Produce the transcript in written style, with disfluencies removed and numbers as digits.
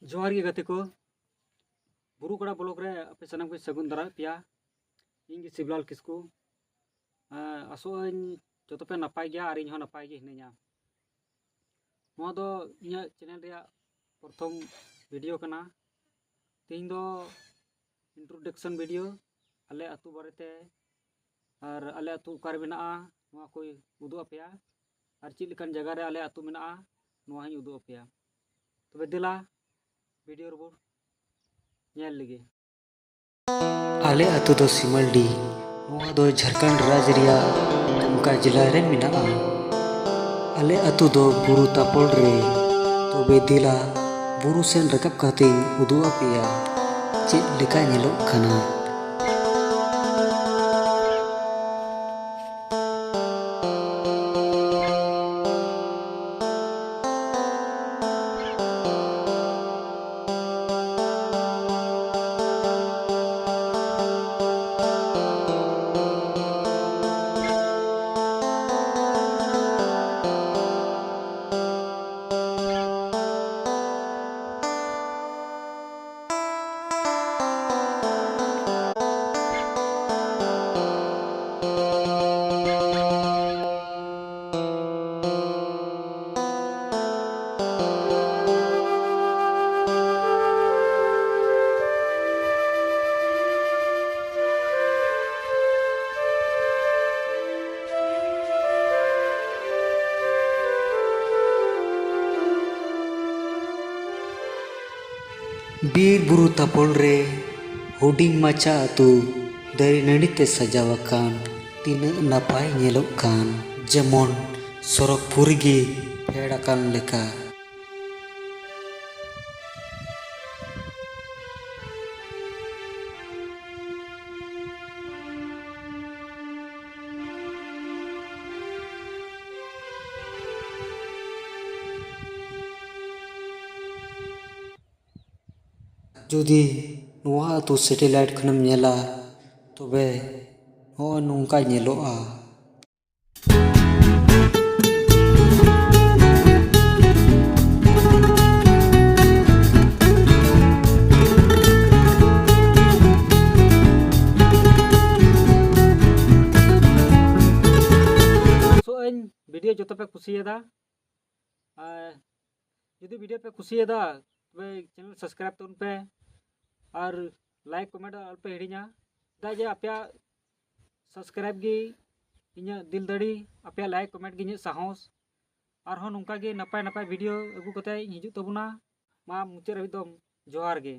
जोहार गे गते को बुरु कड़ा ब्लॉक रे अपे सनम को सगुन दरा पिया इंग शिवलाल किस्कू आसो जो पे नपाय गया और इन नपाय गे हिनाया नोआ दो इया चैनल रे प्रथम वीडियो कना तीन दो इंट्रोडक्शन वीडियो अले अतु बारेते और अले अतु उकार मेना नोआ कोई उदु अपेया और चीज लेकान जगह रे अले अतु मेना नोआ ही उदु अपेया तबे दिला वीडियो रो ñel lagi आले अतु दो सिमलडी नोआ दो झारखंड राज्य रिया दुमका जिला रे मिनाआ आले अतु दो बुरु तापल रे तबे दिला बुरु सेन रकब काते उदु अपेया चेद लेका ñelok खाना बीर बुरु तापल रे हुडिंग माचा अतु दरी नड़ीते सजावाकान तीना नापाय ñelok कान जेमन सरक पुरी गे फेड़ाकान लेका जुदी नोआ अतु सैटेलाइट खनम ñela तबे हो नोंका ñeloa वीडियो जो पे कुसियदा यदि वीडियो पे कुसियदा तबे चैनल सब्सक्राइब तोन पे और लाइक कमेंट अल्पे हिड़ीना जे आपे सब्सक्राइब गी इन्या दिल दड़ी आपे लाइक कमेंट गी साहस और हो नोंका गे नपाय नपाय वीडियो अगु कते हिजु तबुना मा मुचे रही दम जोहार गे।